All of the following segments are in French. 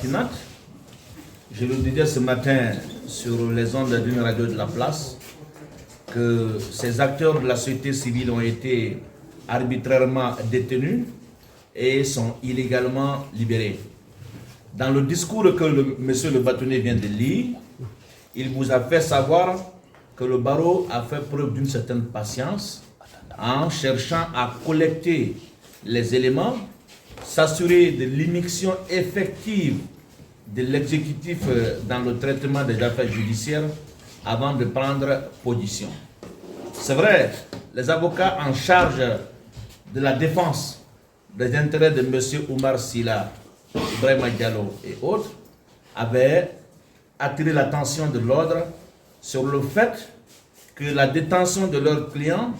pertinente. Je le disais ce matin sur les ondes d'une radio de la place que ces acteurs de la société civile ont été arbitrairement détenus et sont illégalement libérés. Dans le discours que monsieur le bâtonnier vient de lire, il vous a fait savoir que le barreau a fait preuve d'une certaine patience en cherchant à collecter les éléments, s'assurer de l'immixtion effective de l'exécutif dans le traitement des affaires judiciaires avant de prendre position. C'est vrai, les avocats en charge de la défense des intérêts de M. Oumar Silla, Ibrahima Diallo et autres avaient attiré l'attention de l'ordre sur le fait que la détention de leurs clients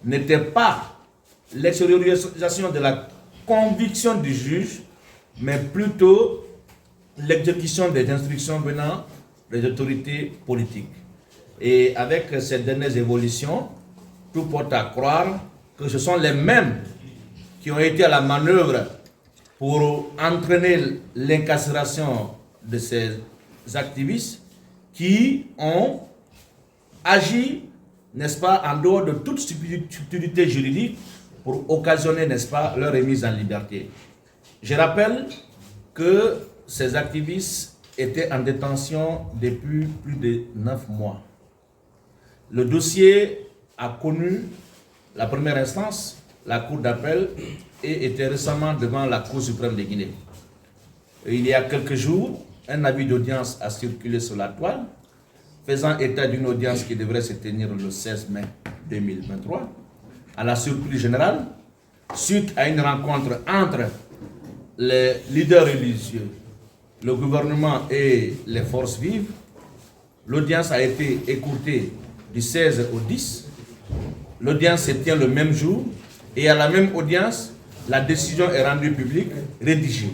n'était pas l'extériorisation de la conviction du juge, mais plutôt l'exécution des instructions venant des autorités politiques. Et avec ces dernières évolutions, tout porte à croire que ce sont les mêmes qui ont été à la manœuvre pour entraîner l'incarcération de ces activistes qui ont agi, n'est-ce pas, en dehors de toute subtilité juridique pour occasionner, n'est-ce pas, leur remise en liberté. Je rappelle que ces activistes étaient en détention depuis plus de 9 mois. Le dossier a connu la première instance, la Cour d'appel, et était récemment devant la Cour suprême de Guinée. Et il y a quelques jours, un avis d'audience a circulé sur la toile, faisant état d'une audience qui devrait se tenir le 16 mai 2023, à la surprise générale, suite à une rencontre entre les leaders religieux, le gouvernement et les forces vives. L'audience a été écourtée du 16 au 10. L'audience se tient le même jour et à la même audience, la décision est rendue publique, rédigée.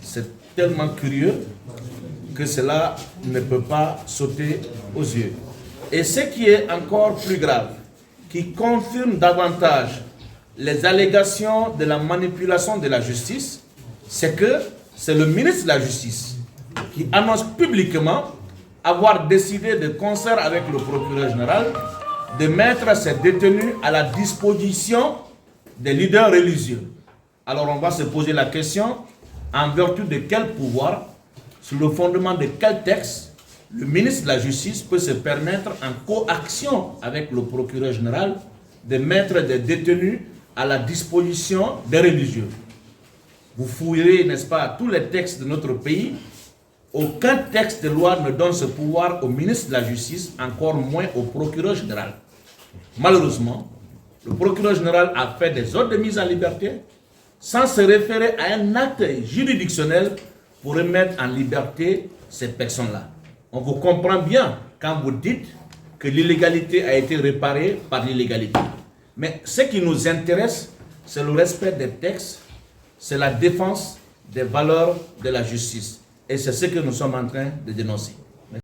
C'est tellement curieux que cela ne peut pas sauter aux yeux. Et ce qui est encore plus grave, qui confirme davantage les allégations de la manipulation de la justice, c'est que c'est le ministre de la Justice qui annonce publiquement avoir décidé de concert avec le procureur général de mettre ces détenus à la disposition des leaders religieux. Alors on va se poser la question, en vertu de quel pouvoir, sur le fondement de quel texte, le ministre de la Justice peut se permettre, en coaction avec le procureur général, de mettre des détenus à la disposition des religieux. Vous fouillerez, n'est-ce pas, tous les textes de notre pays. Aucun texte de loi ne donne ce pouvoir au ministre de la Justice, encore moins au procureur général. Malheureusement, le procureur général a fait des ordres de mise en liberté sans se référer à un acte juridictionnel pour remettre en liberté ces personnes-là. On vous comprend bien quand vous dites que l'illégalité a été réparée par l'illégalité. Mais ce qui nous intéresse, c'est le respect des textes, c'est la défense des valeurs de la justice. Et c'est ce que nous sommes en train de dénoncer.